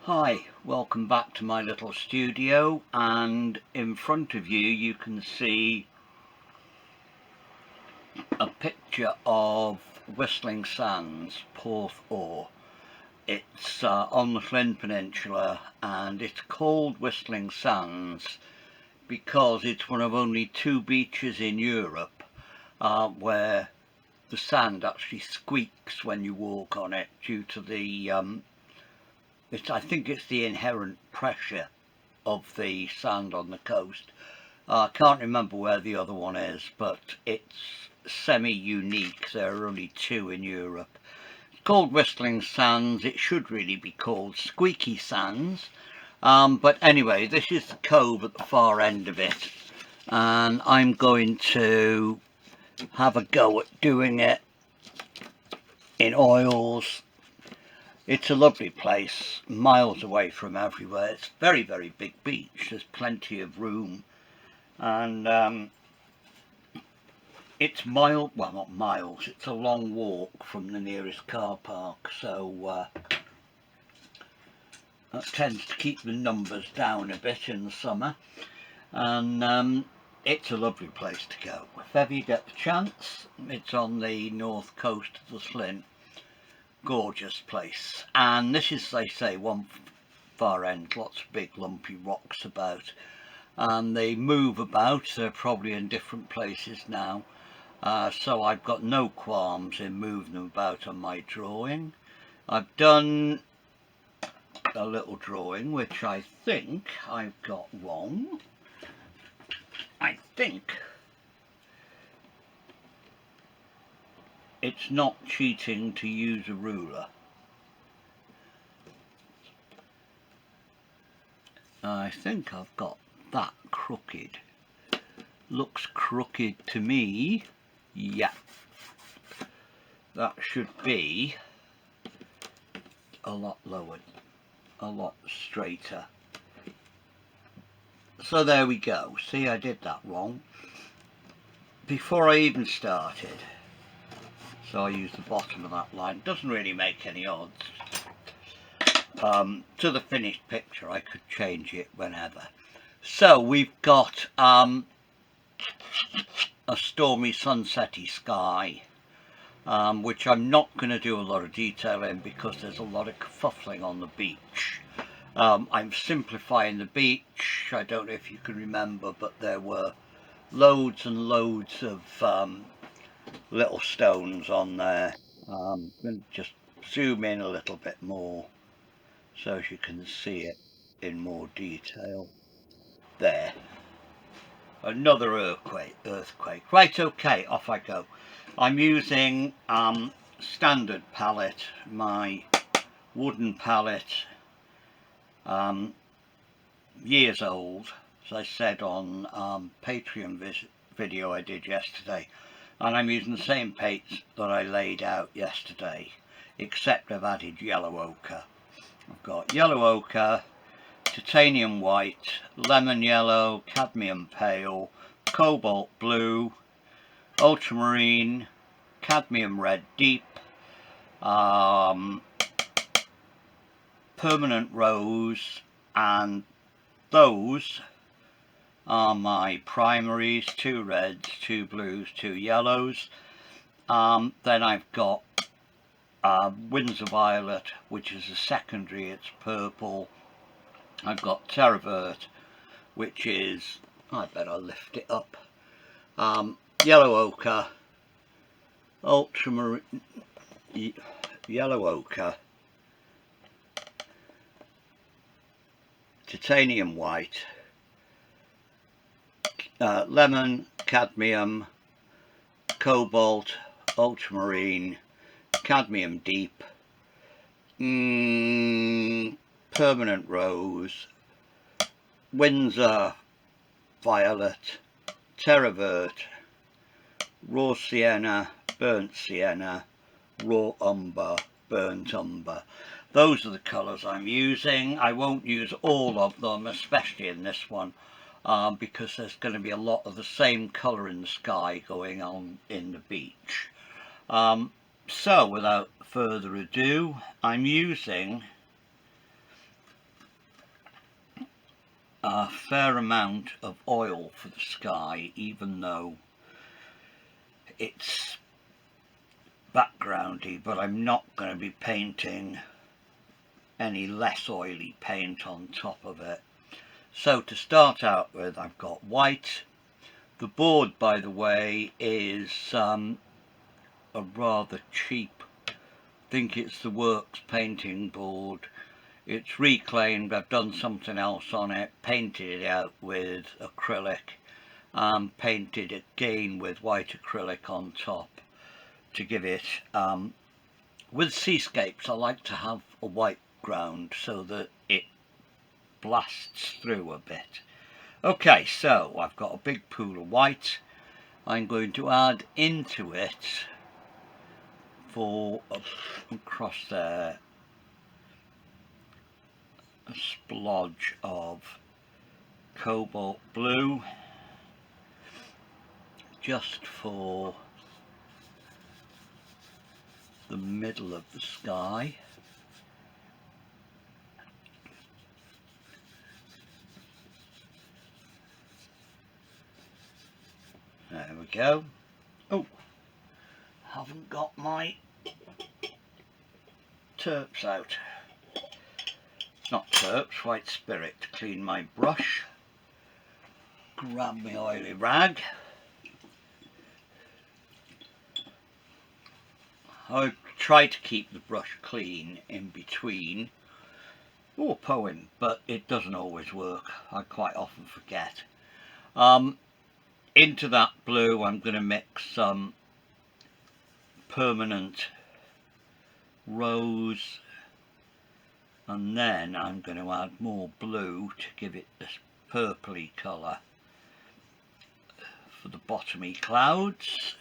Hi, welcome back to my little studio, and in front of you can see a picture of Whistling Sands, Poeth Oer. It's on the Llyn Peninsula, and it's called Whistling Sands because it's one of only two beaches in Europe where the sand actually squeaks when you walk on it due to the I think it's the inherent pressure of the sand on the coast. I can't remember where the other one is, but it's semi-unique. There are only two in Europe. It's called Whistling Sands. It should really be called Squeaky Sands. But anyway, this is the cove at the far end of it, and I'm going to have a go at doing it in oils. It's a lovely place, miles away from everywhere. It's a very, very big beach. There's plenty of room, and it's well, not miles, it's a long walk from the nearest car park, so that tends to keep the numbers down a bit in the summer, and it's a lovely place to go. If ever you get the chance, it's on the north coast of the Llyn. Gorgeous place, and this is, they say, one far end, lots of big lumpy rocks about, and they move about. They're probably in different places now, so I've got no qualms in moving them about on my drawing. I've done a little drawing which I think I've got wrong. I think it's not cheating to use a ruler. I think I've got that crooked. Looks crooked to me. Yeah, that should be a lot lower, a lot straighter. So there we go. See, I did that wrong before I even started. So I used the bottom of that line. Doesn't really make any odds. To the finished picture, I could change it whenever. So we've got a stormy sunsetty sky, which I'm not going to do a lot of detail in because there's a lot of kerfuffling on the beach. I'm simplifying the beach. I don't know if you can remember, but there were loads and loads of little stones on there. I'm going to just zoom in a little bit more so you can see it in more detail. There. Another earthquake. Right, okay, off I go. I'm using standard palette, my wooden palette, years old, as I said on Patreon video I did yesterday, and I'm using the same paints that I laid out yesterday, except I've added yellow ochre. I've got yellow ochre, titanium white, lemon yellow, cadmium pale, cobalt blue, ultramarine, cadmium red deep, permanent rose, and those are my primaries: two reds, two blues, two yellows. Then I've got Windsor Violet, which is a secondary, it's purple. I've got Terra Vert, which is, I better lift it up, yellow ochre, ultramarine, yellow ochre, titanium white, lemon, cadmium, cobalt, ultramarine, cadmium deep, permanent rose, Windsor Violet, Terra Vert, raw sienna, burnt sienna, raw umber, burnt umber. Those are the colours I'm using. I won't use all of them, especially in this one, because there's going to be a lot of the same colour in the sky going on in the beach. So without further ado, I'm using a fair amount of oil for the sky, even though it's backgroundy, but I'm not going to be painting any less oily paint on top of it. So to start out with, I've got white. The board, by the way, is a rather cheap, I think it's the Works painting board. It's reclaimed, I've done something else on it, painted it out with acrylic, painted it again with white acrylic on top to give it, with seascapes I like to have a white ground so that it blasts through a bit. Okay, so I've got a big pool of white. I'm going to add into it, for across there, a splodge of cobalt blue, just for the middle of the sky. There we go. Oh, haven't got my terps out. Not terps, white spirit, to clean my brush. Grab my oily rag. I try to keep the brush clean in between pouring, but it doesn't always work. I quite often forget. Into that blue I'm going to mix some permanent rose, and then I'm going to add more blue to give it this purpley colour for the bottomy clouds.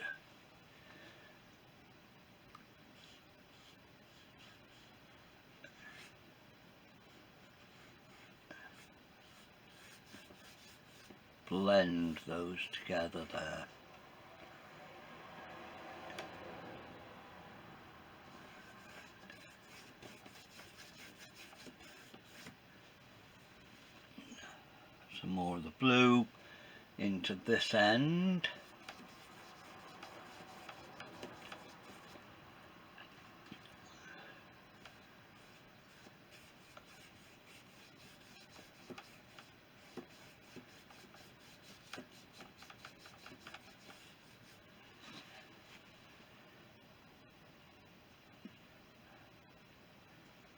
Blend those together there. Some more of the blue into this end.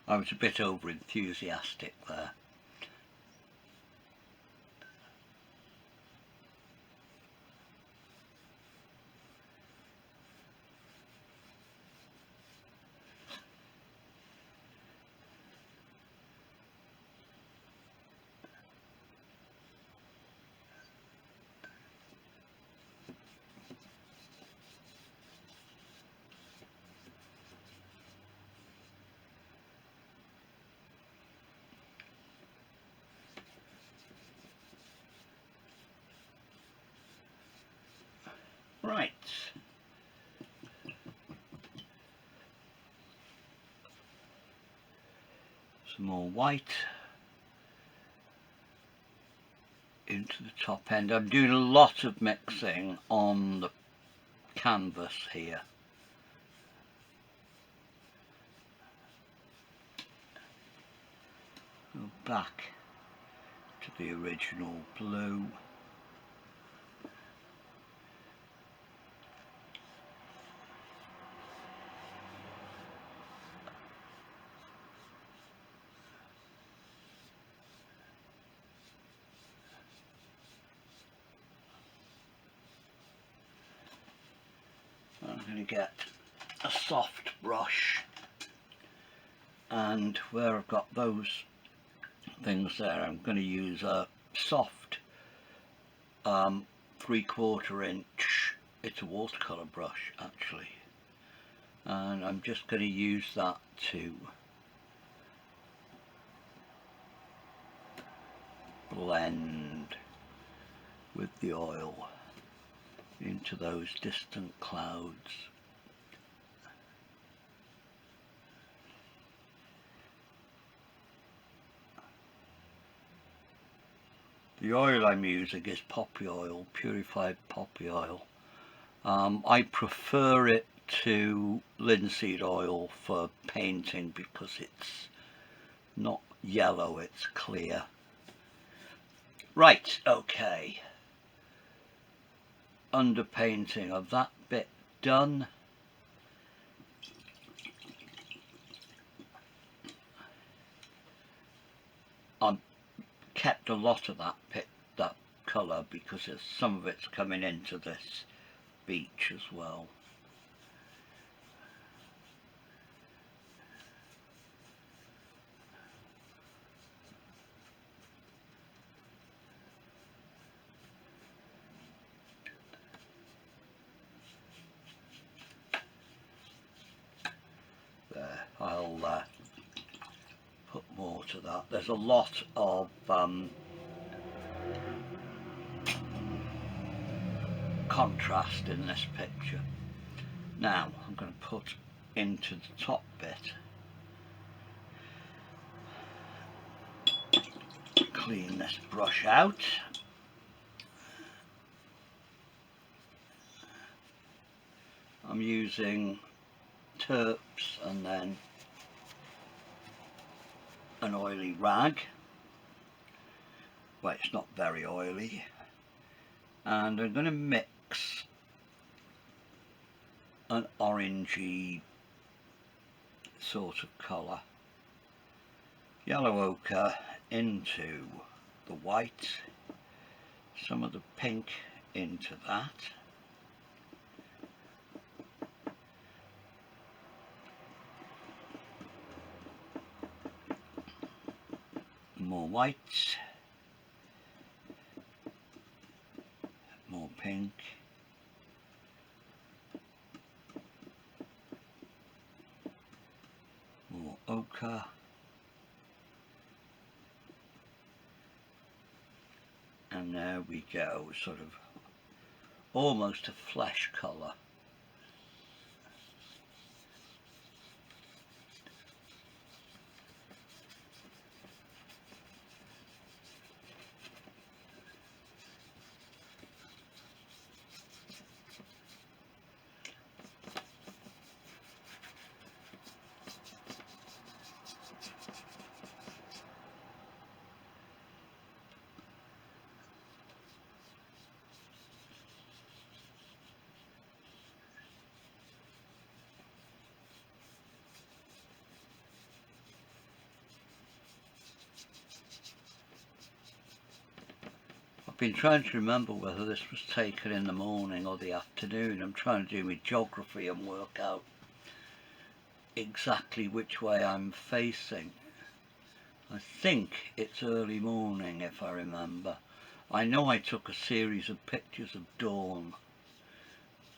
I was a bit over enthusiastic there. Right. Some more white into the top end. I'm doing a lot of mixing on the canvas here. Go back to the original blue. I'm going to get a soft brush, and where I've got those things there, I'm going to use a soft 3/4 inch, it's a watercolour brush actually, and I'm just going to use that to blend with the oil into those distant clouds. The oil I'm using is poppy oil, purified poppy oil. I prefer it to linseed oil for painting because it's not yellow, it's clear. Right, okay. Underpainting of that bit done. I've kept a lot of that colour because some of it's coming into this beach as well. There, I'll put more to that. There's a lot of contrast in this picture. Now I'm going to put into the top bit, clean this brush out. I'm using terps and then an oily rag. Well, it's not very oily. And I'm going to mix an orangey sort of colour, yellow ochre into the white, some of the pink into that, more white, more pink, more ochre, and there we go, sort of almost a flesh colour. I've been trying to remember whether this was taken in the morning or the afternoon. I'm trying to do my geography and work out exactly which way I'm facing. I think it's early morning if I remember. I know I took a series of pictures of dawn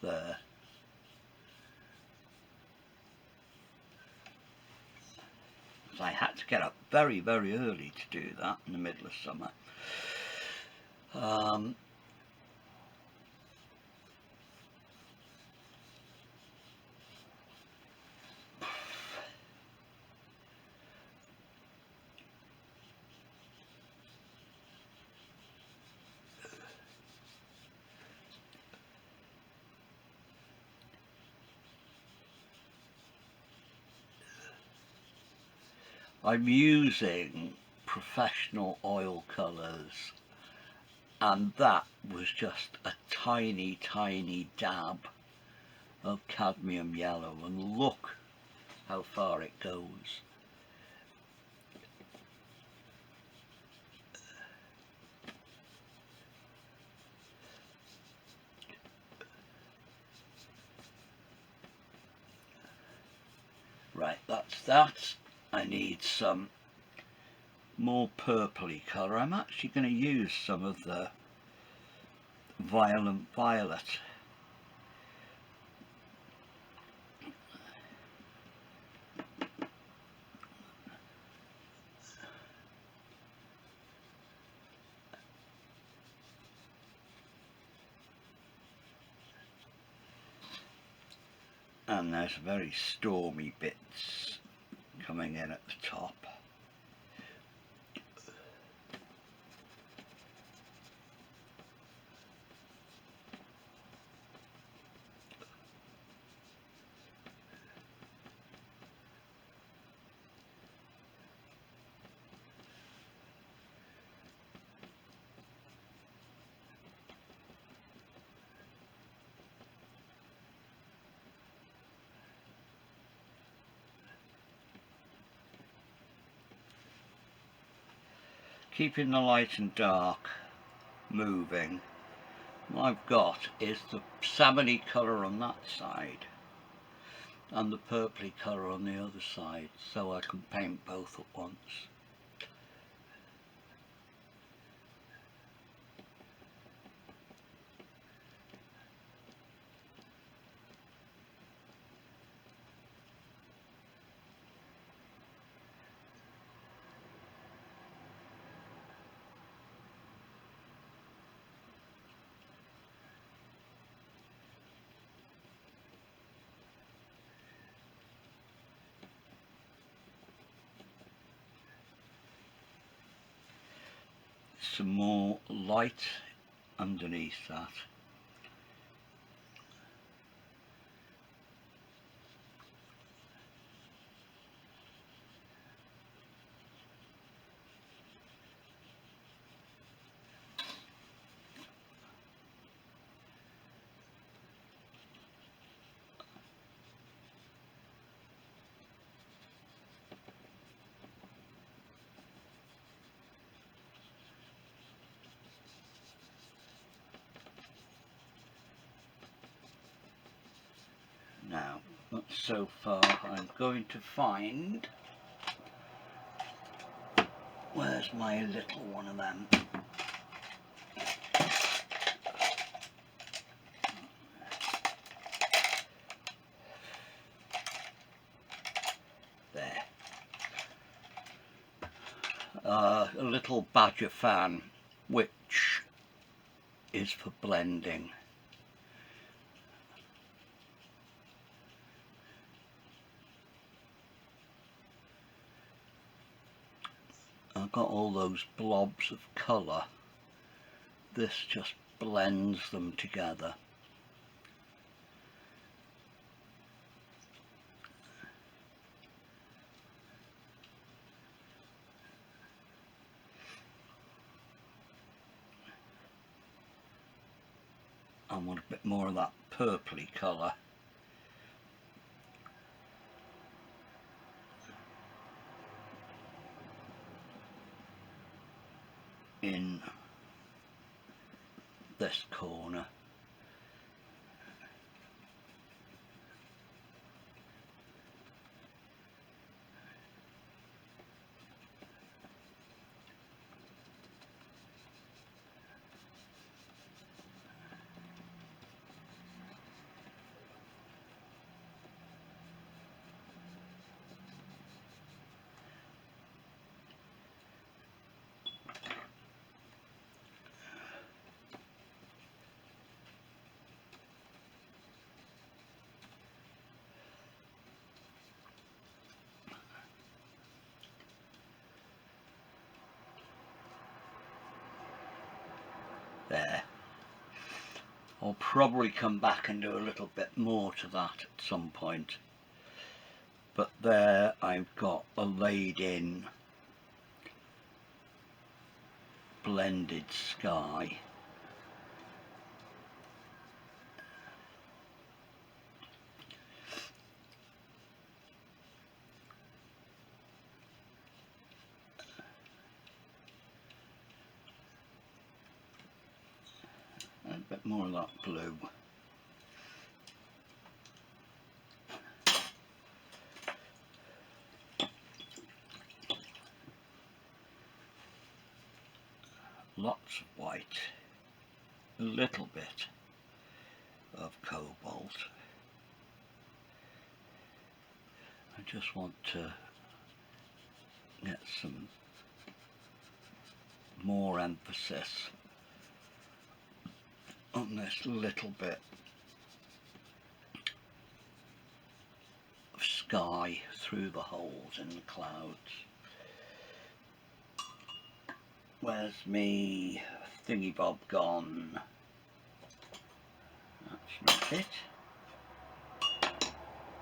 there. I had to get up very, very early to do that in the middle of summer. I'm using professional oil colours, and that was just a tiny, tiny dab of cadmium yellow, and look how far it goes. Right, that's that. I need some more purpley colour. I'm actually going to use some of the violent violet. And there's very stormy bits coming in at the top. keeping the light and dark moving. What I've got is the salmony colour on that side and the purpley colour on the other side, so I can paint both at once. Some more light underneath that. Now, so far I'm going to find, where's my little one of them? There. A little badger fan, which is for blending. I've got all those blobs of colour. This just blends them together. I want a bit more of that purpley colour. In this corner. There. I'll probably come back and do a little bit more to that at some point. But there I've got a laid in blended sky. And a bit more of that blue. Lots of white, a little bit of cobalt. I just want to get some more emphasis on this little bit of sky through the holes in the clouds. Where's me thingy bob gone? That's not it.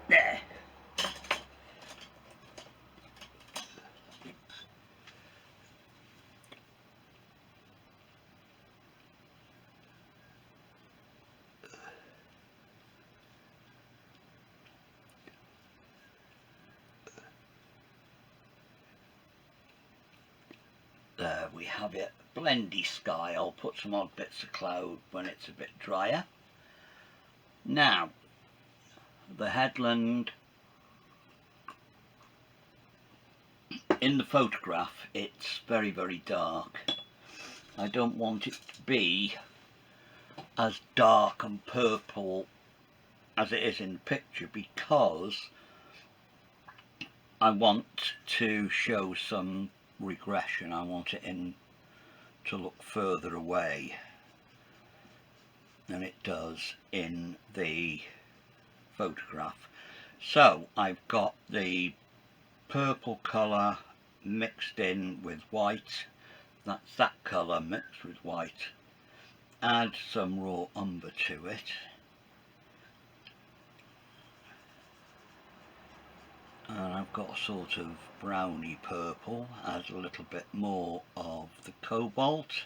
There. There we we have it blendy sky. I'll put some odd bits of cloud when it's a bit drier. Now, the headland, in the photograph it's very, very dark. I don't want it to be as dark and purple as it is in the picture, because I want to show some regression. I want it in to look further away than it does in the photograph. So I've got the purple colour mixed in with white. That's that colour mixed with white. Add some raw umber to it. And I've got a sort of browny purple. Add a little bit more of the cobalt.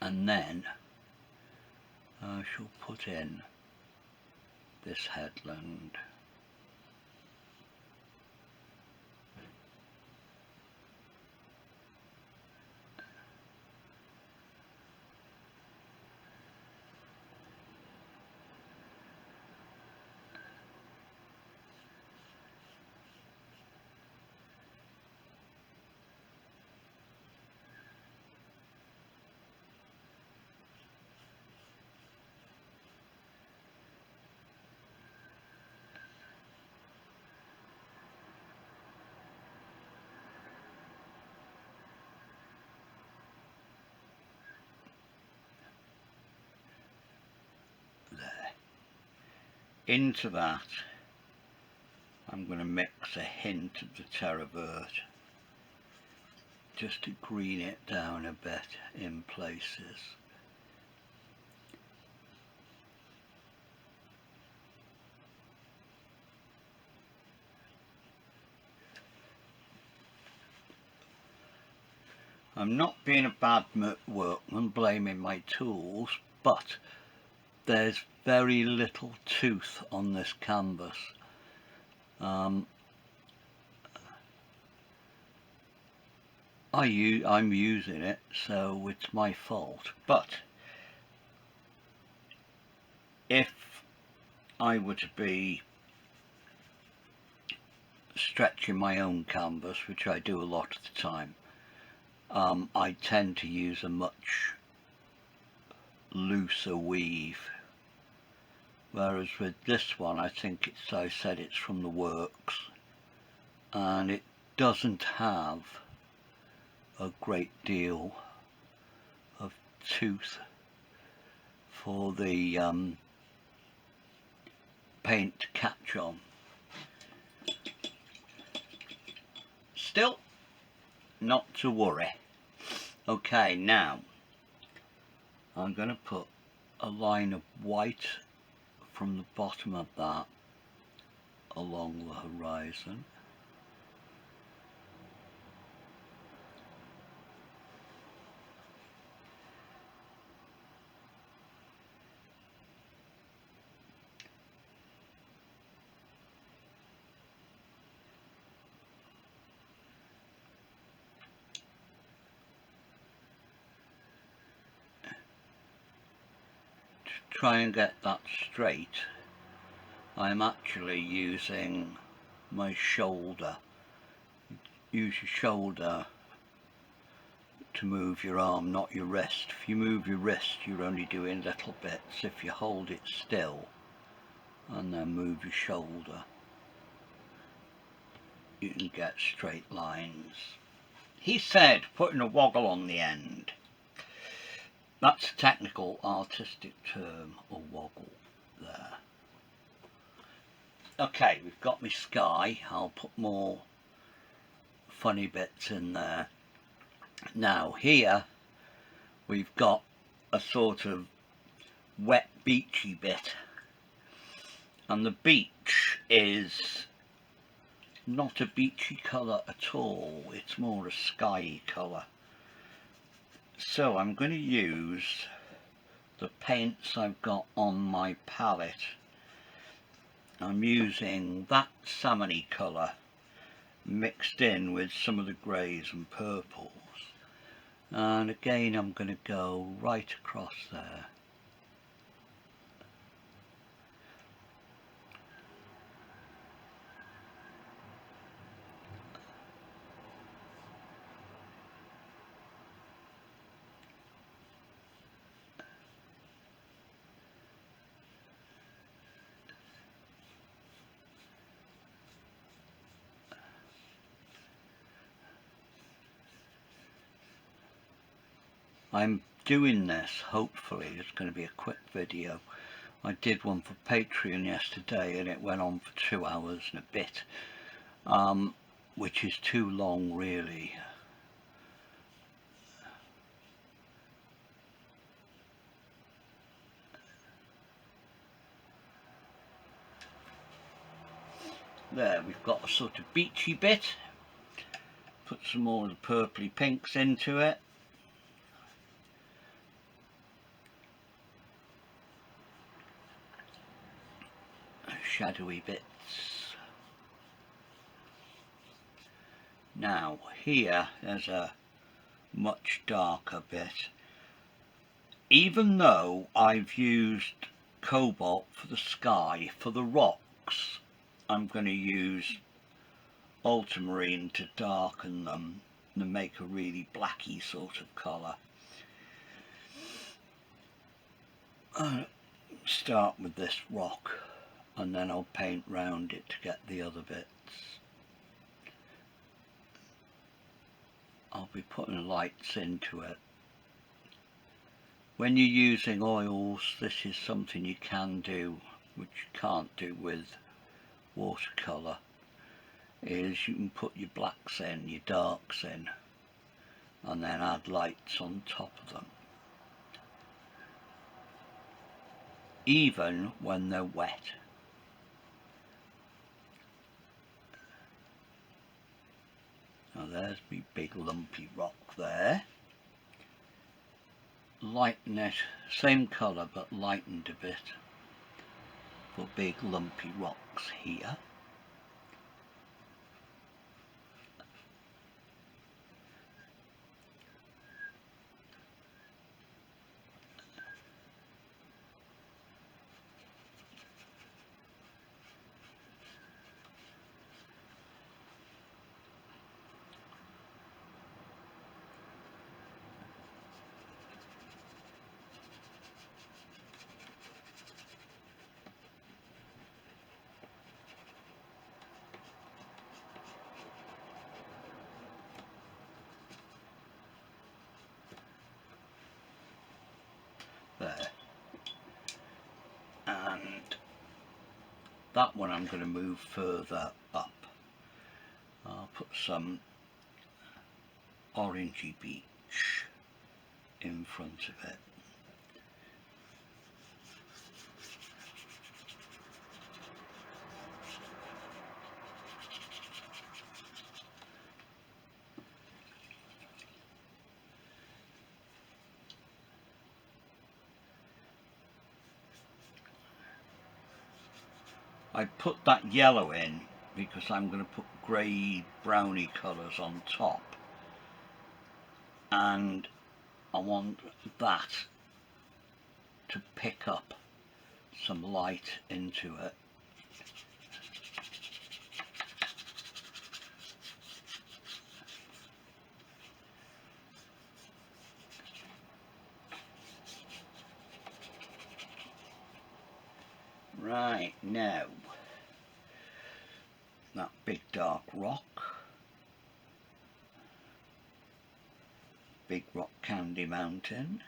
And then I shall put in this headland. Into that I'm going to mix a hint of the terra vert just to green it down a bit in places. I'm not being a bad workman, blaming my tools, but there's very little tooth on this canvas. I'm using it, so it's my fault. But if I were to be stretching my own canvas, which I do a lot of the time, I tend to use a much looser weave. Whereas with this one, I think it's, I said it's from the works, and it doesn't have a great deal of tooth for the paint to catch on. Still, not to worry. Okay, now I'm going to put a line of white from the bottom of that along the horizon. To try and get that straight, I'm actually using my shoulder. Use your shoulder to move your arm, not your wrist. If you move your wrist, you're only doing little bits. If you hold it still and then move your shoulder, you can get straight lines. He said putting a woggle on the end. That's a technical artistic term, a woggle there. Okay, we've got my sky. I'll put more funny bits in there. Now here we've got a sort of wet beachy bit, and the beach is not a beachy colour at all, it's more a skyey colour. So I'm going to use the paints I've got on my palette. I'm using that salmony colour mixed in with some of the greys and purples. And again I'm going to go right across there. I'm doing this, hopefully it's going to be a quick video. I did one for Patreon yesterday and it went on for 2 hours and a bit, which is too long really. There, we've got a sort of beachy bit. Put some more of the purpley pinks into it. Shadowy bits. Now here there's a much darker bit. Even though I've used cobalt for the sky, for the rocks I'm going to use ultramarine to darken them and make a really blacky sort of colour. I'll start with this rock and then I'll paint round it to get the other bits. I'll be putting lights into it. When you're using oils, this is something you can do, which you can't do with watercolour, is you can put your blacks in, your darks in, and then add lights on top of them, even when they're wet. Now there's my big lumpy rock there. Lighten it, same colour but lightened a bit for big lumpy rocks here. There, and that one I'm going to move further up. I'll put some orangey beach in front of it. I put that yellow in because I'm going to put grey browny colours on top, and I want that to pick up some light into it. Right, now that big dark rock, Big Rock Candy Mountain,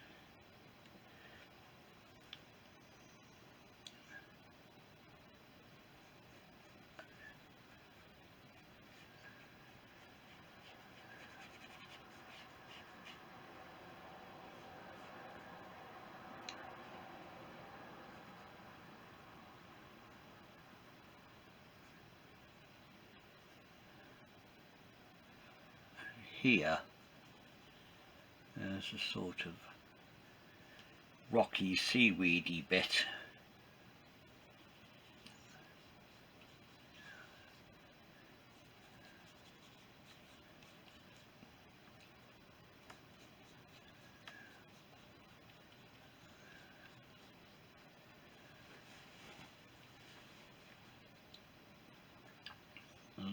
here there's a sort of rocky seaweedy bit.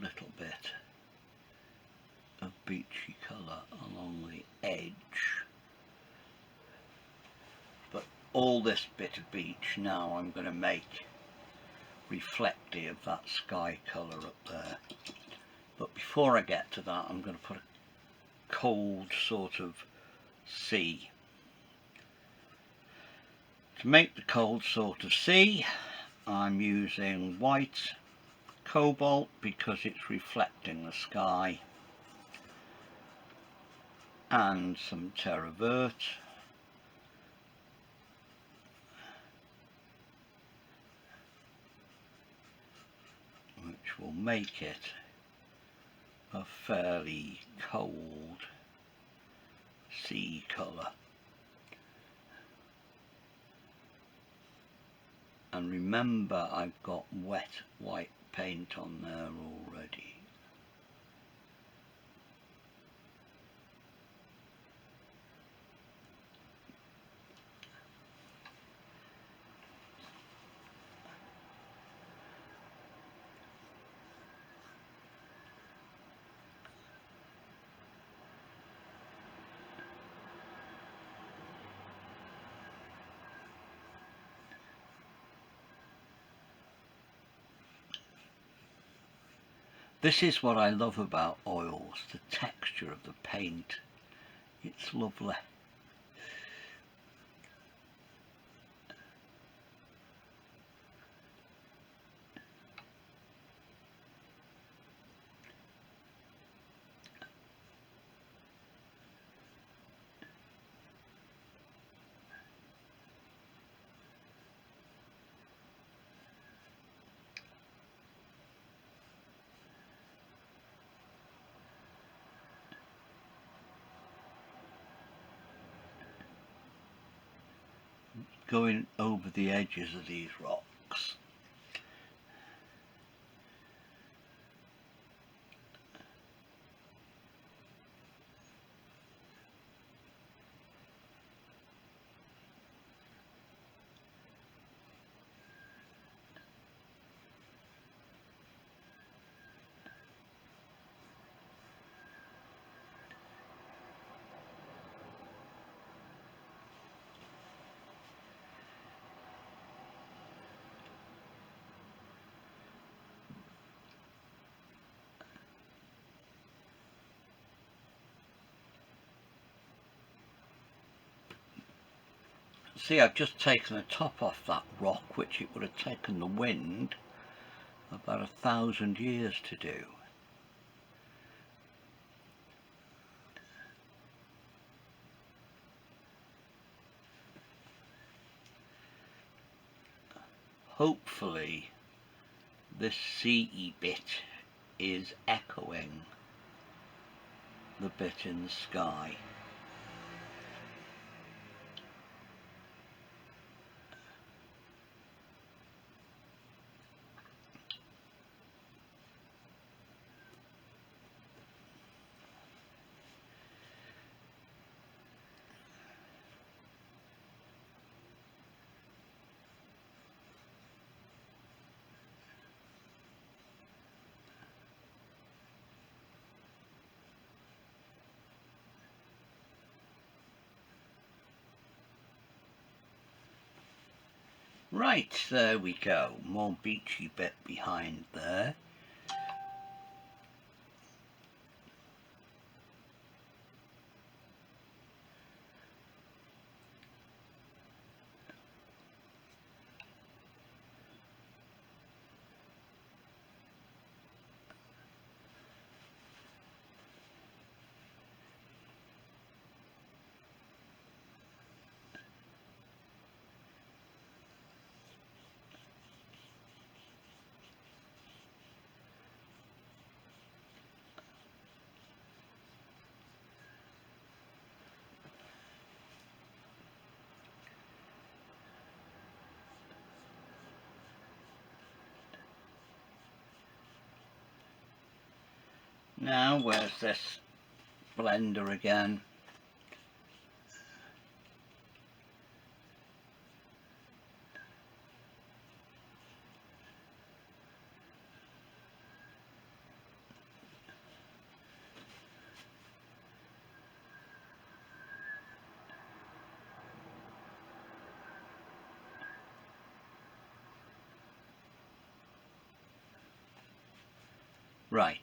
little bit of beachy colour along the edge, but all this bit of beach now I'm going to make reflective of that sky colour up there. But before I get to that, I'm going to put a cold sort of sea. To make the cold sort of sea, I'm using white cobalt because it's reflecting the sky, and some terra vert, which will make it a fairly cold sea colour. And remember, I've got wet white paint on there already. This is what I love about oils, the texture of the paint. It's lovely. Going over the edges of these rocks. See, I've just taken the top off that rock, which it would have taken the wind about 1,000 years to do. Hopefully this sea bit is echoing the bit in the sky. Right, there we go, more beachy bit behind there. Now, where's this blender again? Right,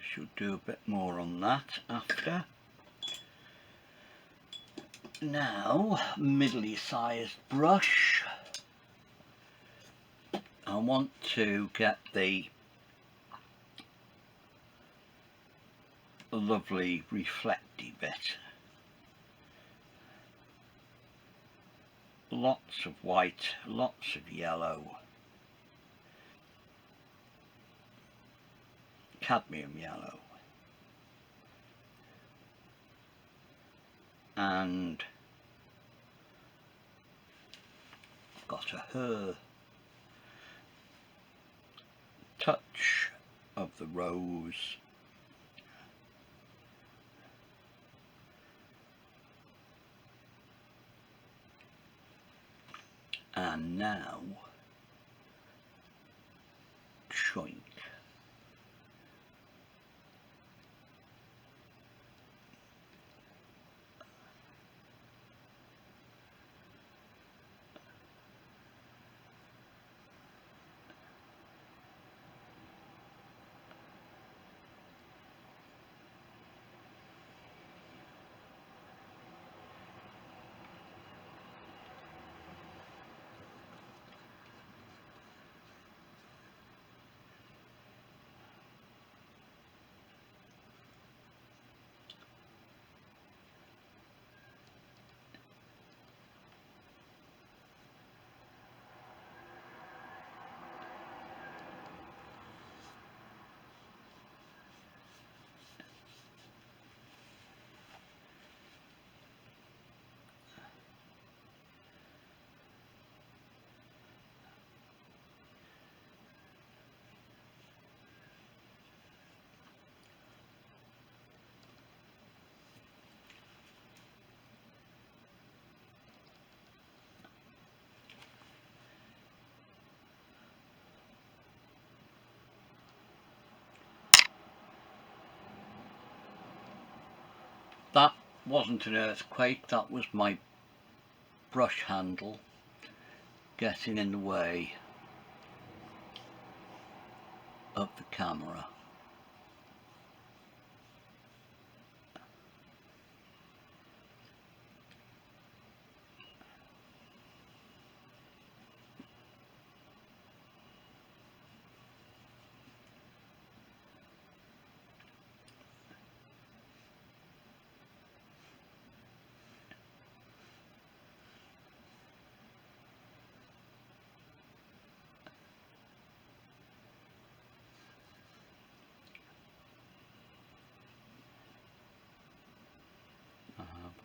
should do a bit more on that after. Now, middly sized brush. I want to get the lovely reflecty bit. Lots of white, lots of yellow, cadmium yellow, and got a her touch of the rose, and now choink. That wasn't an earthquake, that was my brush handle getting in the way of the camera.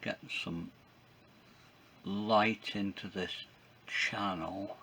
Getting some light into this channel.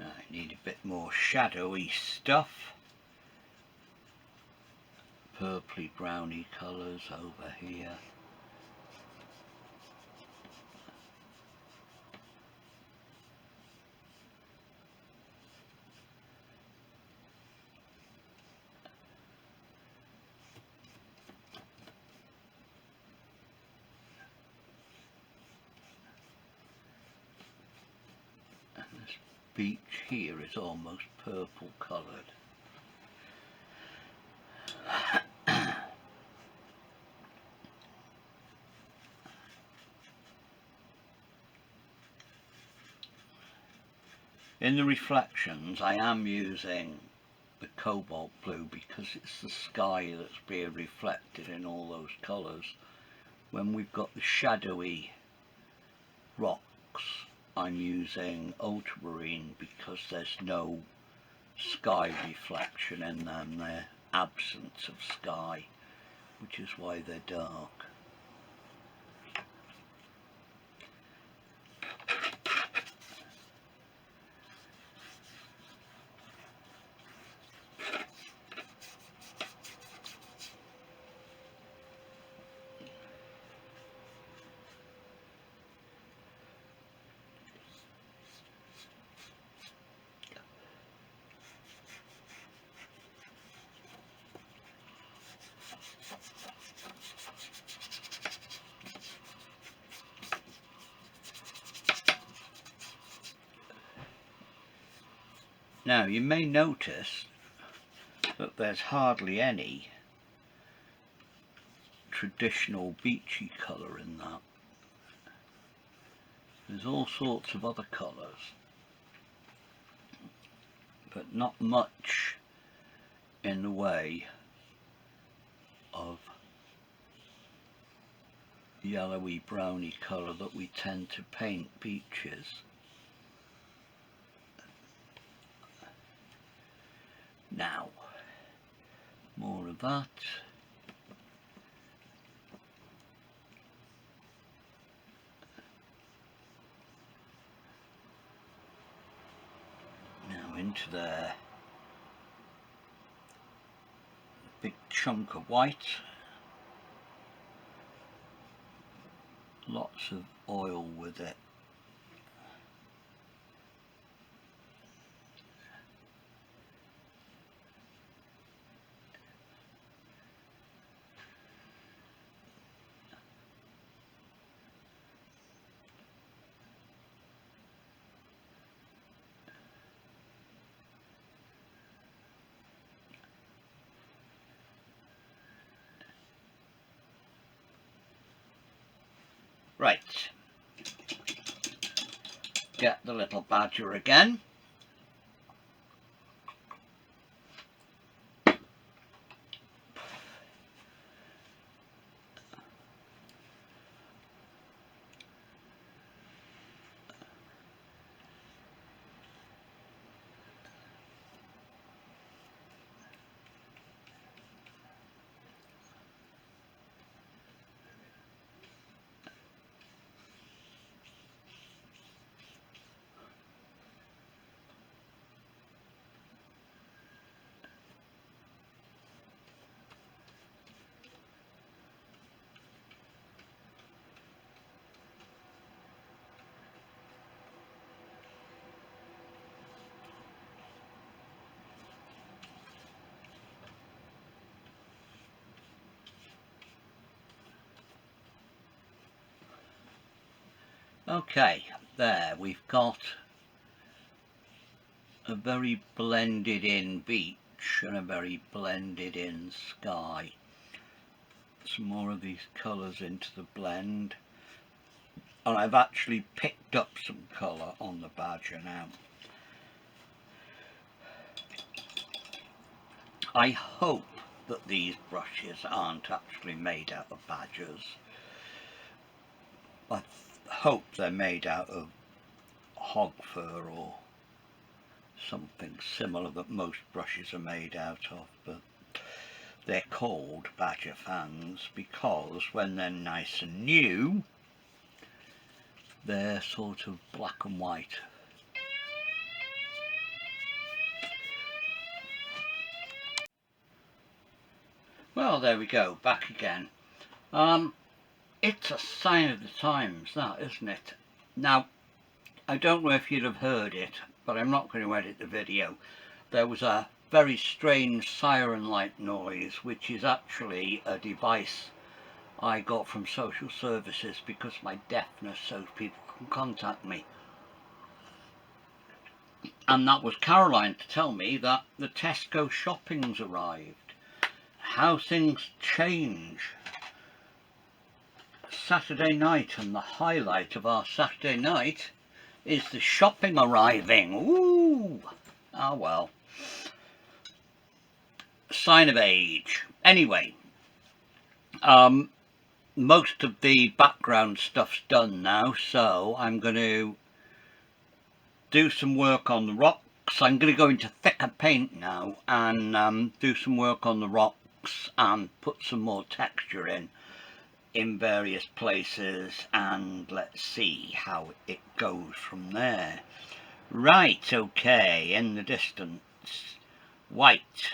I need a bit more shadowy stuff. Purpley browny colours over here. And this beach here is almost purple coloured. In the reflections I am using the cobalt blue because it's the sky that's being reflected in all those colours. When we've got the shadowy rocks, I'm using ultramarine because there's no sky reflection in them, they're absence of sky, which is why they're dark. Now you may notice that there's hardly any traditional beachy colour in that. There's all sorts of other colours, but not much in the way of yellowy browny colour that we tend to paint beaches. Now, more of that. Now into there. Big chunk of white. Lots of oil with it. Right, get the little badger again. Okay, there we've got a very blended in beach and a very blended in sky. Some more of these colours into the blend, and I've actually picked up some colour on the badger now. I hope that these brushes aren't actually made out of badgers. I hope they're made out of hog fur or something similar that most brushes are made out of, but they're called badger fans because when they're nice and new they're sort of black and white. Well, there we go, back again. It's a sign of the times, that, isn't it? Now, I don't know if you'd have heard it, but I'm not going to edit the video. There was a very strange siren-like noise, which is actually a device I got from social services because of my deafness, so people can contact me. And that was Caroline to tell me that the Tesco shopping's arrived. How things change. Saturday night, and the highlight of our Saturday night Is the shopping arriving? Ooh! Ah well. Sign of age. Anyway, most of the background stuff's done now, so I'm going to do some work on the rocks. I'm going to go into thicker paint now and do some work on the rocks and put some more texture in various places, and let's see how it goes from there. Right, okay, in the distance, white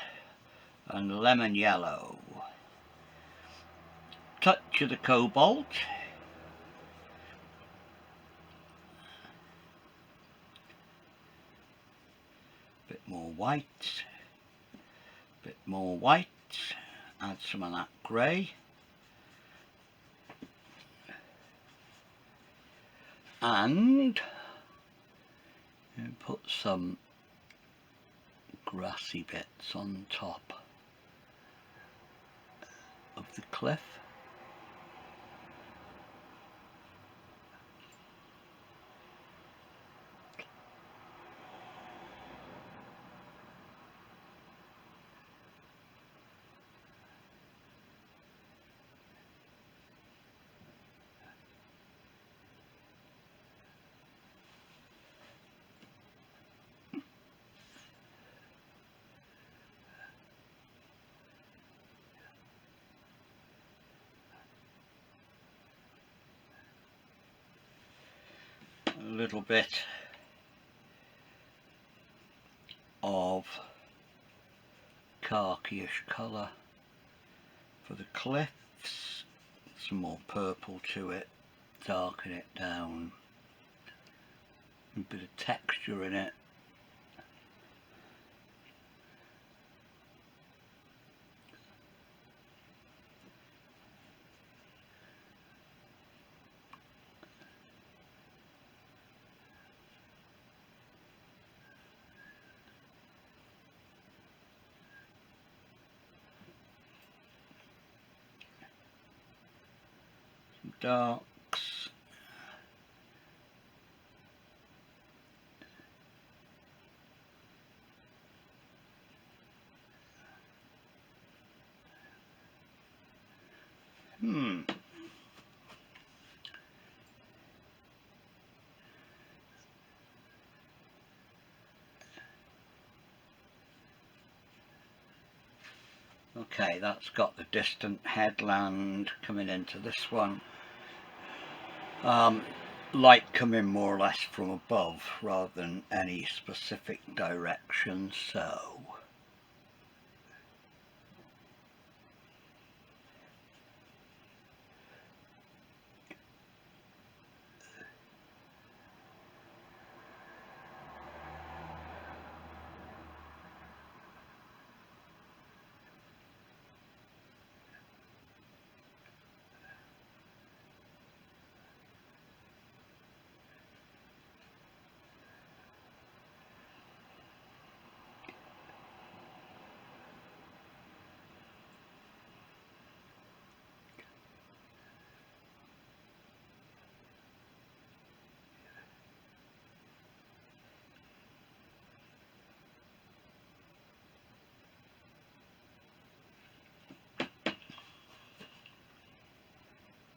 and lemon yellow. Touch of the cobalt. Bit more white. Bit more white. Add some of that grey. And put some grassy bits on top of the cliff. A little bit of khaki-ish colour for the cliffs, some more purple to it, darken it down, a bit of texture in it. Darks. Okay, that's got the distant headland coming into this one. Light coming more or less from above rather than any specific direction, so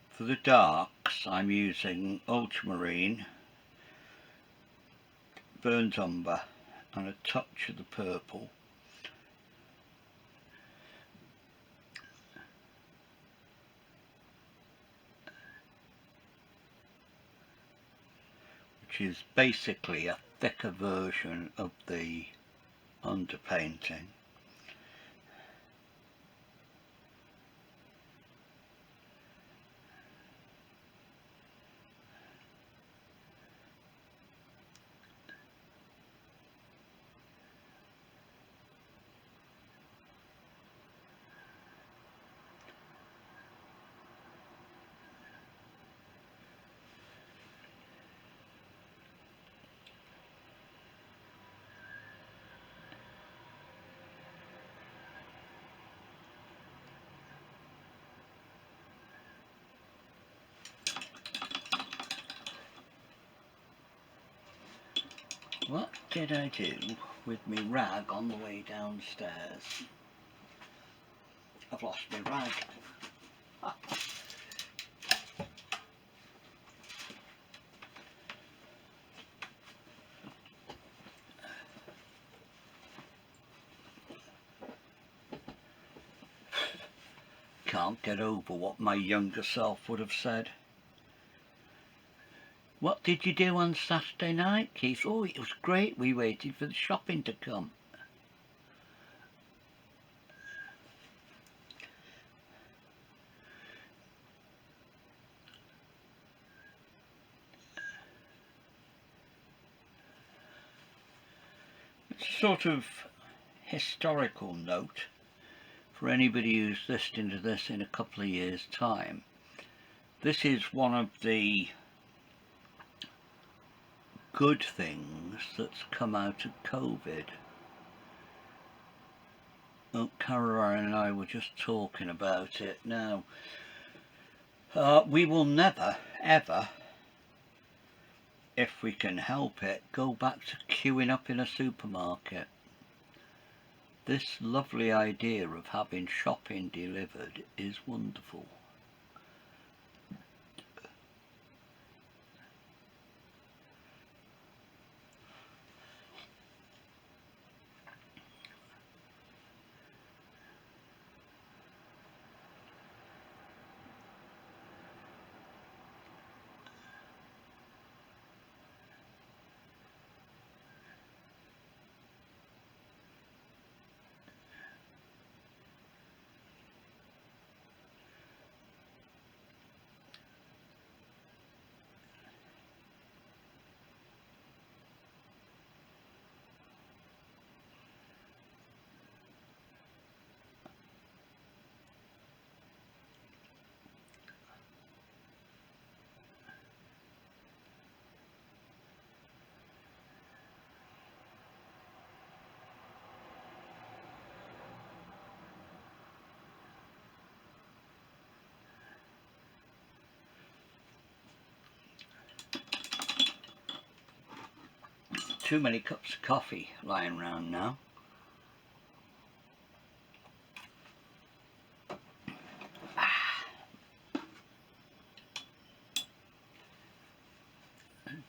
for the darks I'm using ultramarine, burnt umber and a touch of the purple. Which is basically a thicker version of the underpainting. did I do with me rag on the way downstairs? I've lost my rag. Can't get over what my younger self would have said. What did you do on Saturday night, Keith? Oh, it was great. We waited for the shopping to come. It's a sort of historical note for anybody who's listening to this in a couple of years' time. This is one of the good things that's come out of COVID. Oh, Caroline and I were just talking about it now. We will never, ever, if we can help it, go back to queuing up in a supermarket. This lovely idea of having shopping delivered is wonderful. Too many cups of coffee lying around now.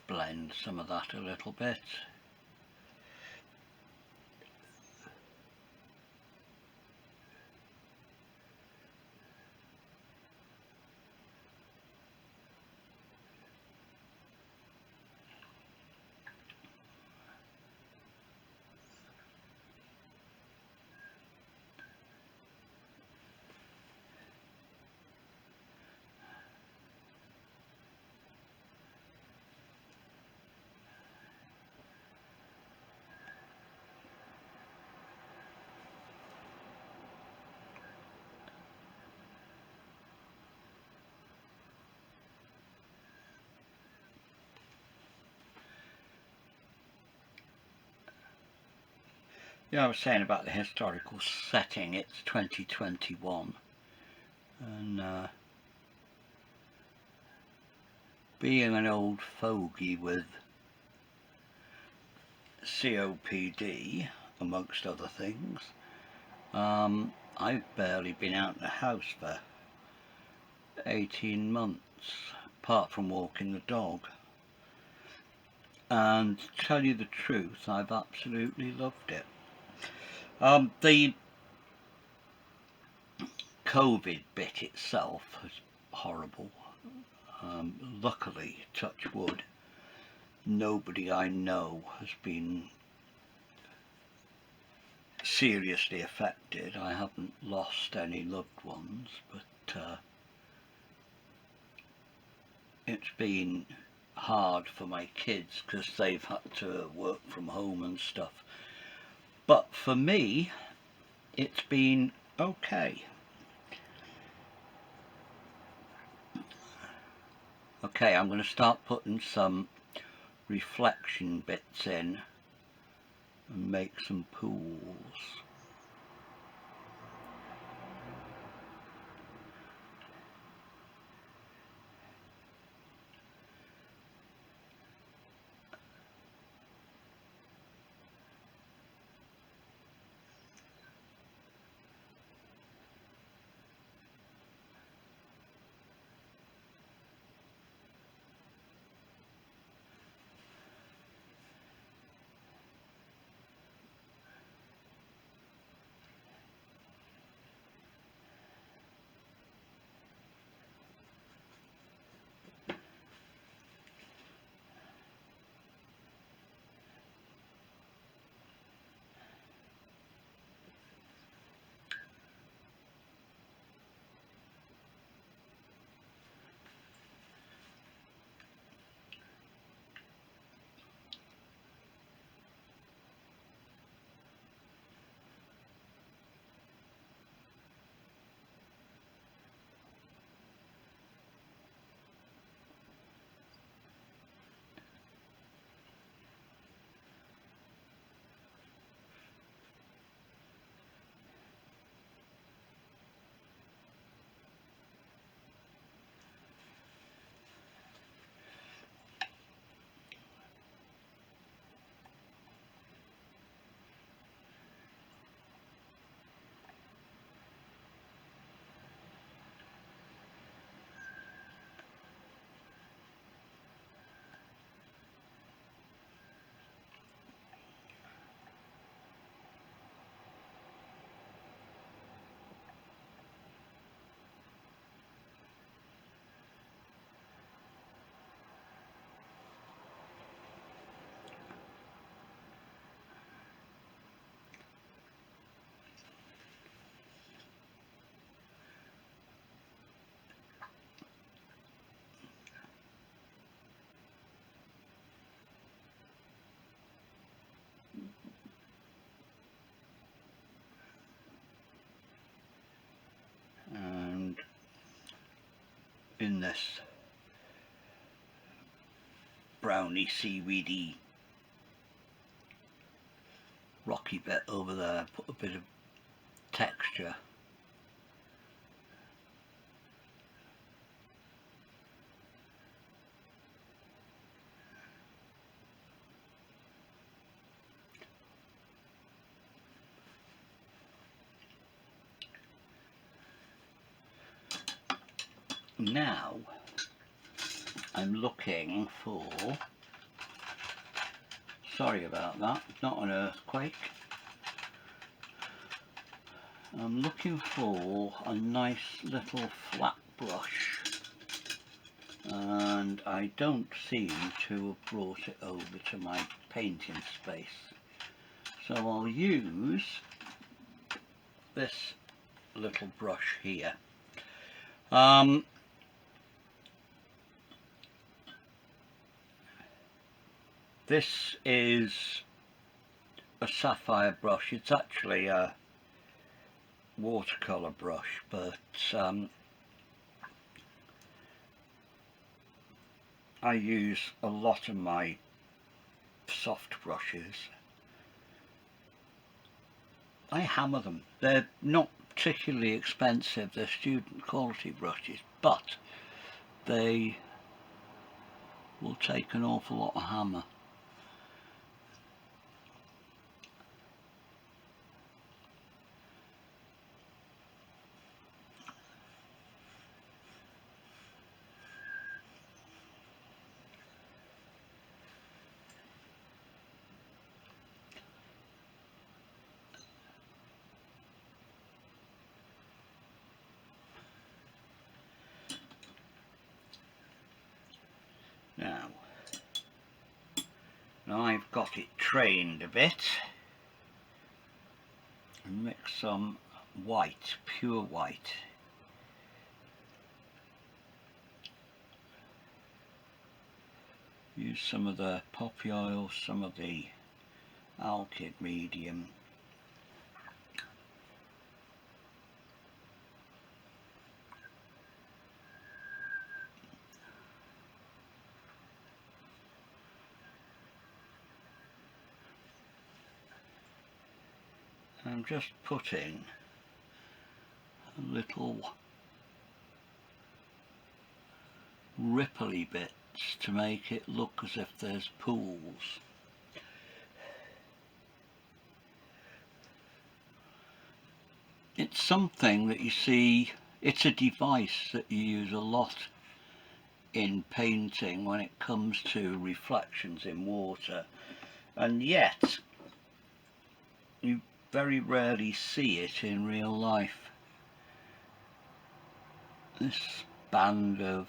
Blend some of that a little bit. Yeah, I was saying about the historical setting, it's 2021 and being an old fogey with COPD amongst other things, I've barely been out of the house for 18 months apart from walking the dog, and to tell you the truth, I've absolutely loved it. The COVID bit itself was horrible. Luckily, touch wood, nobody I know has been seriously affected. I haven't lost any loved ones, but it's been hard for my kids because they've had to work from home and stuff. But for me, it's been okay. Okay, I'm going to start putting some reflection bits in and make some pools. in this browny, seaweedy, rocky bit over there, put a bit of texture. Now I'm looking for, sorry about that, not an earthquake, I'm looking for a nice little flat brush, and I don't seem to have brought it over to my painting space, so I'll use this little brush here. This is a sapphire brush. It's actually a watercolour brush, but I use a lot of my soft brushes. I hammer them. They're not particularly expensive, they're student quality brushes, but they will take an awful lot of hammer. Now I've got it trained a bit, and mix some white, pure white. Use some of the poppy oil, some of the alkyd medium. I'm just putting a little ripply bits to make it look as if there's pools. It's something that you see, it's a device that you use a lot in painting when it comes to reflections in water, and yet you very rarely see it in real life. This band of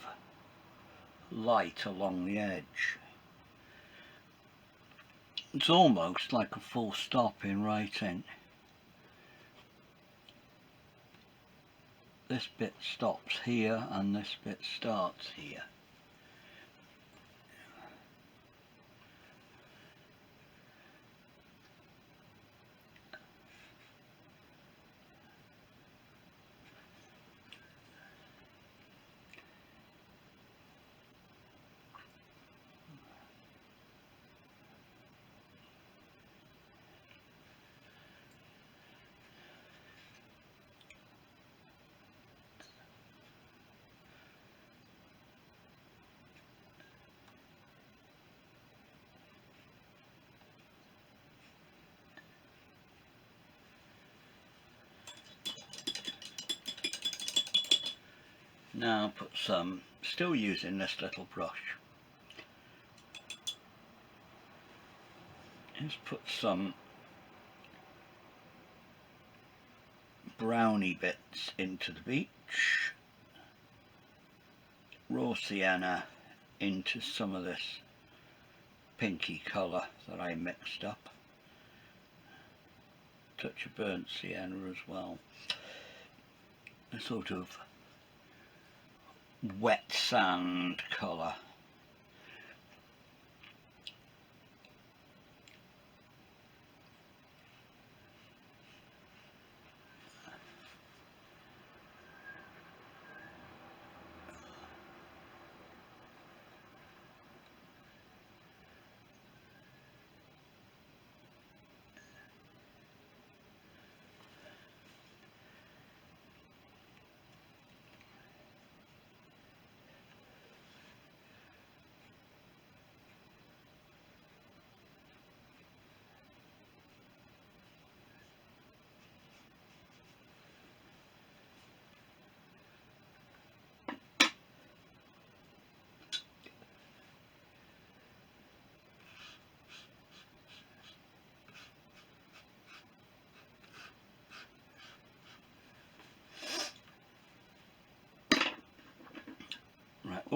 light along the edge, it's almost like a full stop in writing. This bit stops here and this bit starts here. Now put some, still using this little brush, just put some browny bits into the beach, raw sienna into some of this pinky colour that I mixed up, touch of burnt sienna as well, a sort of wet sand colour.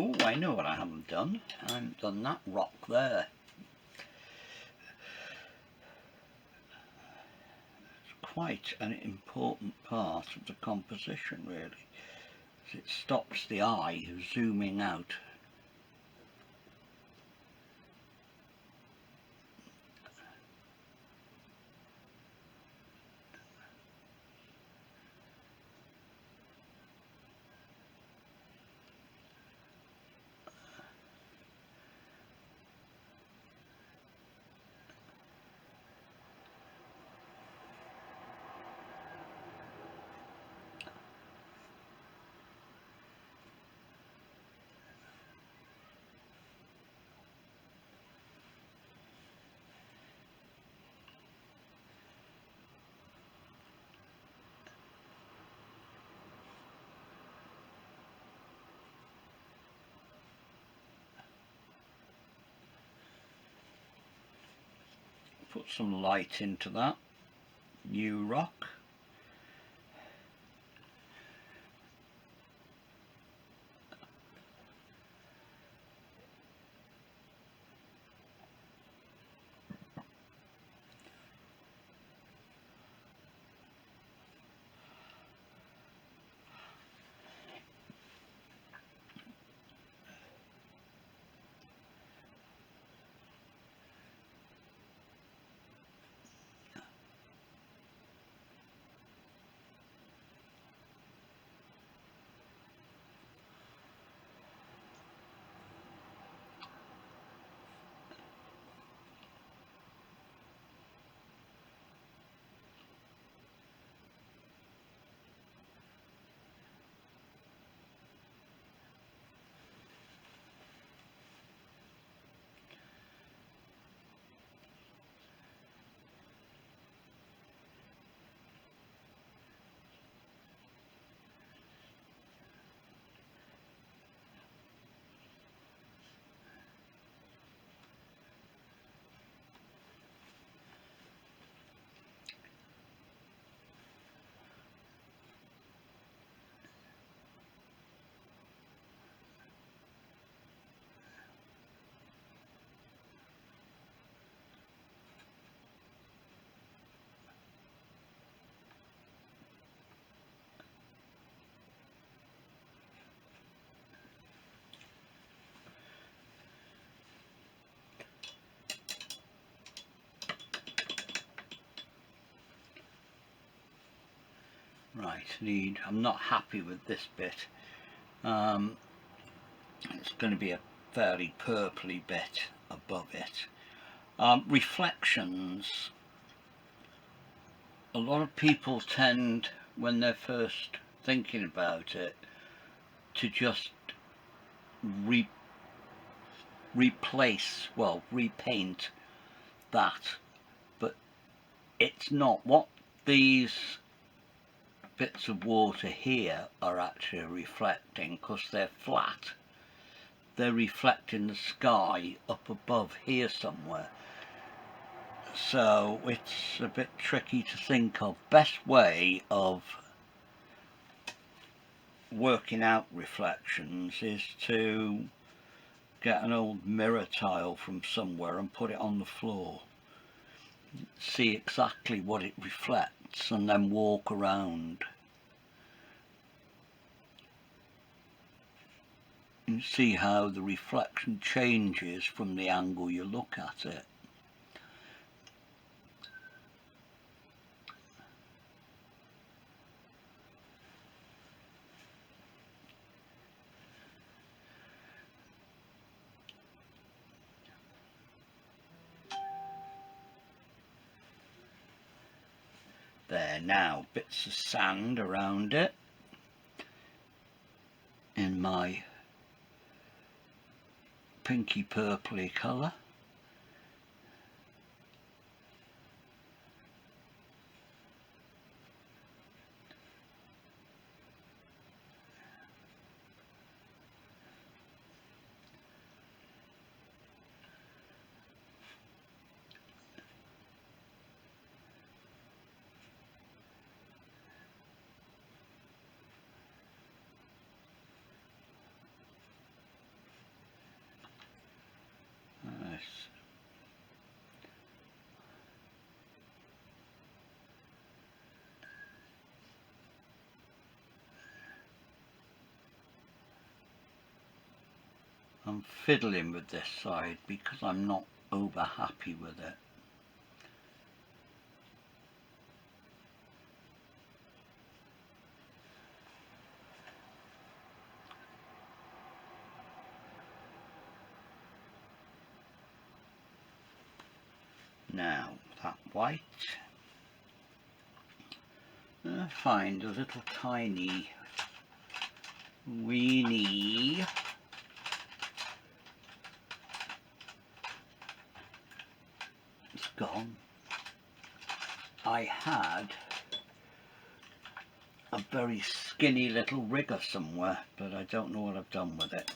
Oh, I know what I haven't done. I haven't done that rock there. It's quite an important part of the composition, really. It stops the eye zooming out. Put some light into that new rock. Right, I'm not happy with this bit. It's going to be a fairly purpley bit above it. Reflections. A lot of people tend, when they're first thinking about it, to just repaint that, but it's not. What these bits of water here are actually reflecting, because they're flat, they're reflecting the sky up above here somewhere. So it's a bit tricky to think of. Best way of working out reflections is to get an old mirror tile from somewhere and put it on the floor, see exactly what it reflects, and then walk around and see how the reflection changes from the angle you look at it. There now, bits of sand around it in my pinky purpley colour. I'm fiddling with this side because I'm not over happy with it. Now that white, find a little tiny weeny it's gone. I had a very skinny little rigger somewhere, but I don't know what I've done with it.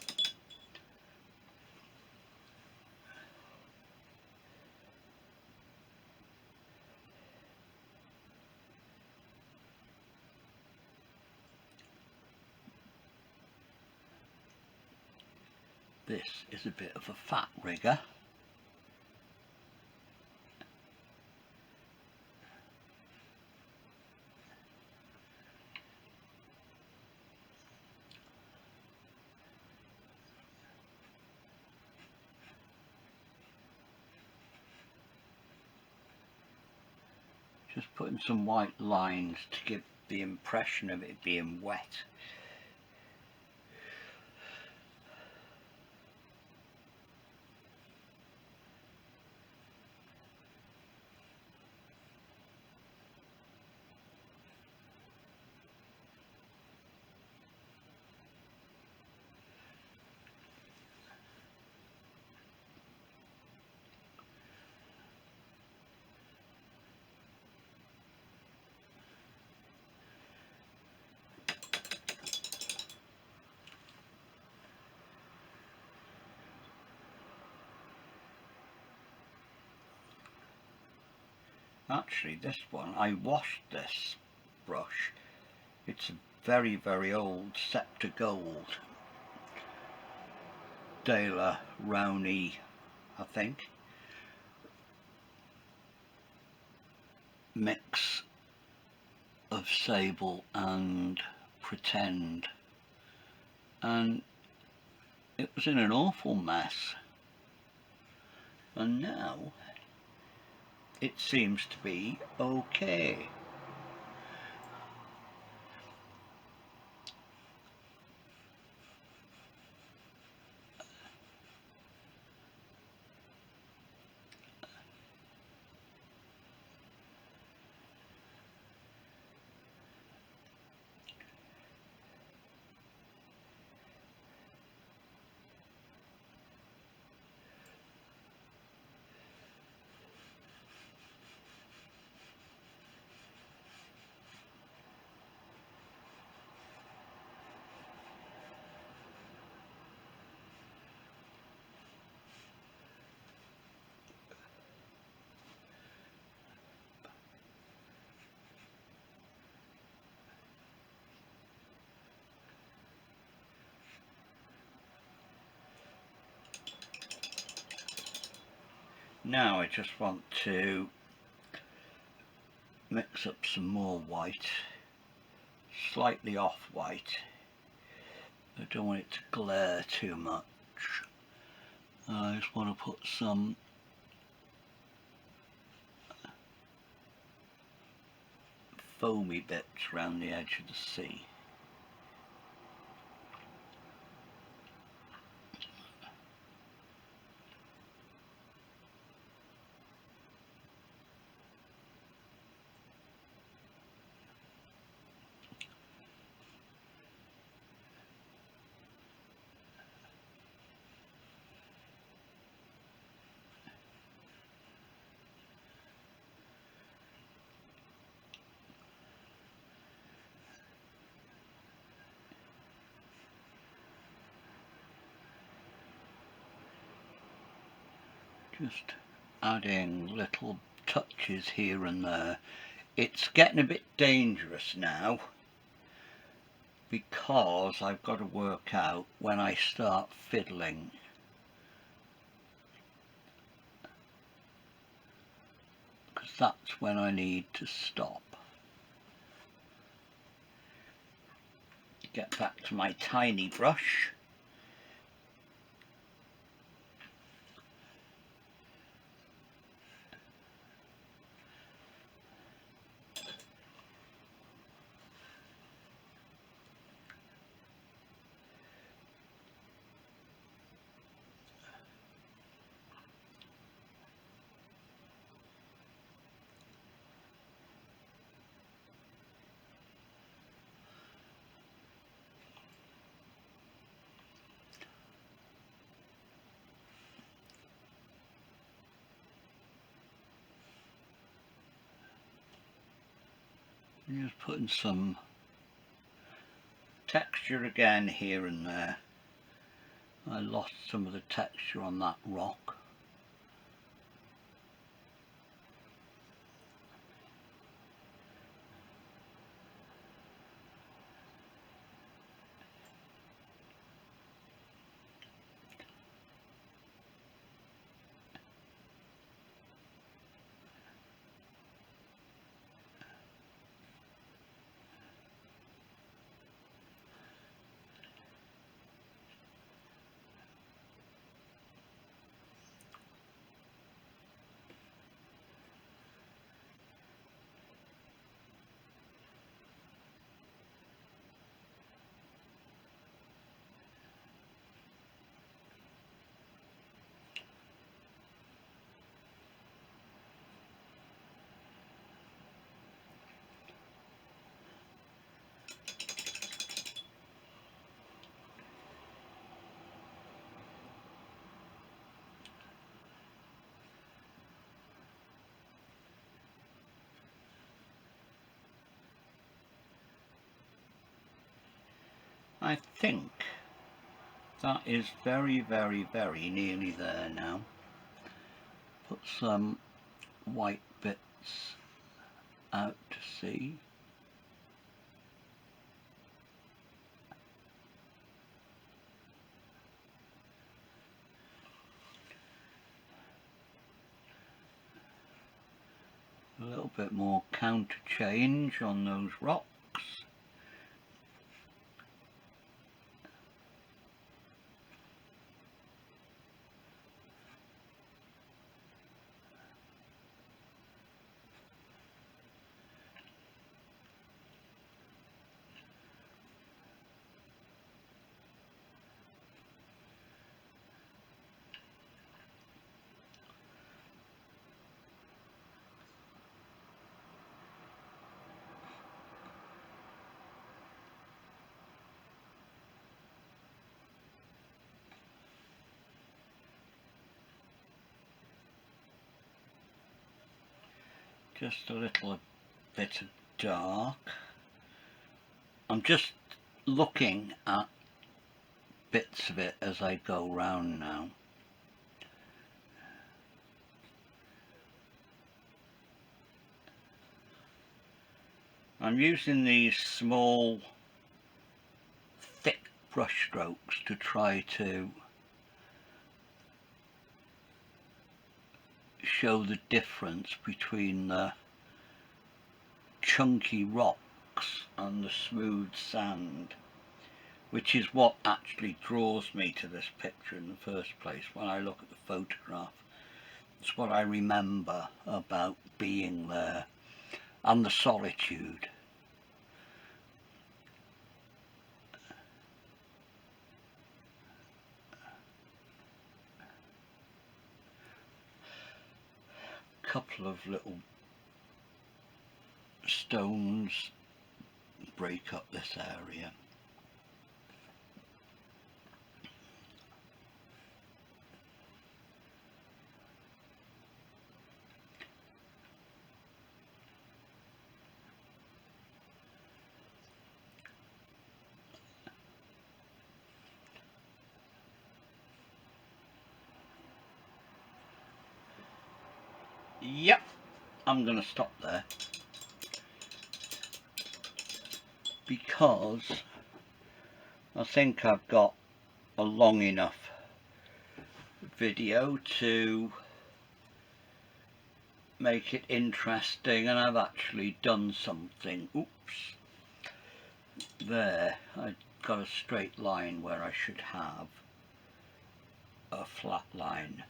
This is a bit of a fat rigger. Just putting some white lines to give the impression of it being wet. Actually, this one, I washed this brush. It's a very, very old Scepter Gold. Daler Rowney, I think. Mix of Sable and Pretend. And it was in an awful mess. And now it seems to be okay. Now I just want to mix up some more white, slightly off white. I don't want it to glare too much. I just want to put some foamy bits around the edge of the sea. Just adding little touches here and there. It's getting a bit dangerous now because I've got to work out when I start fiddling. Because that's when I need to stop. Get back to my tiny brush. Just putting some texture again here and there. I lost some of the texture on that rock. I think that is very nearly there now. Put some white bits out to sea. A little bit more counter change on those rocks. Just a little bit of dark. I'm just looking at bits of it as I go round now. I'm using these small thick brush strokes to try to show the difference between the chunky rocks and the smooth sand, which is what actually draws me to this picture in the first place. When I look at the photograph, it's what I remember about being there and the solitude. Couple of little stones break up this area. Yep, I'm going to stop there because I think I've got a long enough video to make it interesting, and I've actually done something. Oops, there, I got a straight line where I should have a flat line.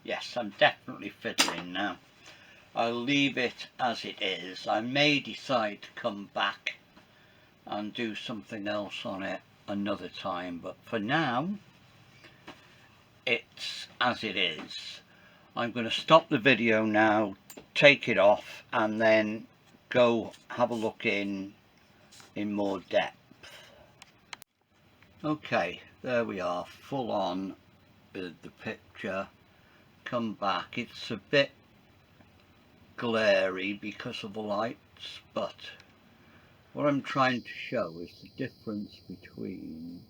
Yes, I'm definitely fiddling now. I'll leave it as it is. I may decide to come back and do something else on it another time, but for now it's as it is. I'm going to stop the video now, take it off, and then go have a look in more depth. Okay, there we are, full on with the picture. Come back, it's a bit glary because of the lights, but what I'm trying to show is the difference between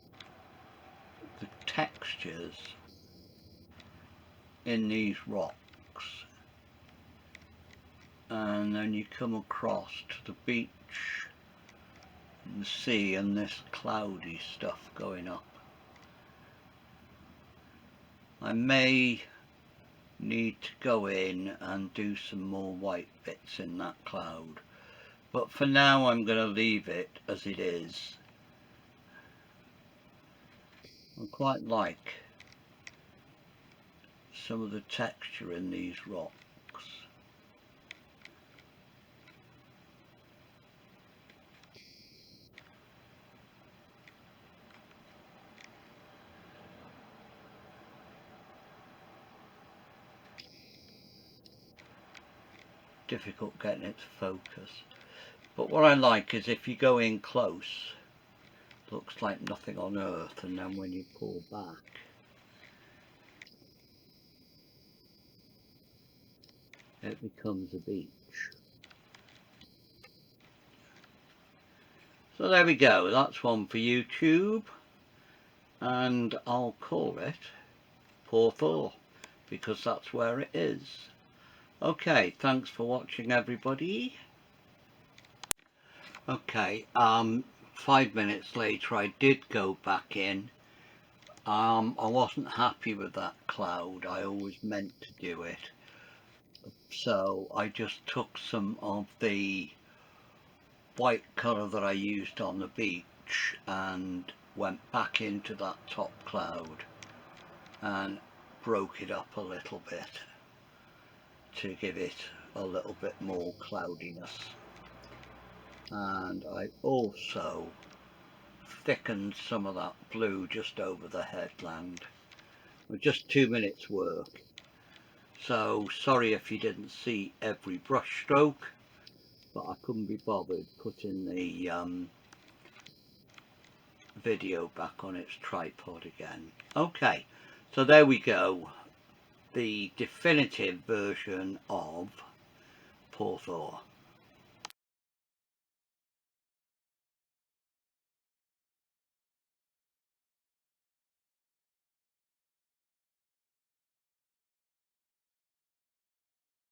the textures in these rocks, and then you come across to the beach and the sea and this cloudy stuff going up. I may need to go in and do some more white bits in that cloud, but for now I'm going to leave it as it is. I quite like some of the texture in these rocks. Difficult getting it to focus, but what I like is if you go in close, it looks like nothing on earth, and then when you pull back, it becomes a beach. So there we go, that's one for YouTube, and I'll call it Poeth Oer because that's where it is. Okay, thanks for watching everybody. Okay, 5 minutes later I did go back in. I wasn't happy with that cloud. I always meant to do it. So I just took some of the white colour that I used on the beach and went back into that top cloud and broke it up a little bit to give it a little bit more cloudiness. And I also thickened some of that blue just over the headland with just 2 minutes work. So sorry if you didn't see every brush stroke, but I couldn't be bothered putting the video back on its tripod again. Okay, so there we go, the definitive version of Poeth Oer.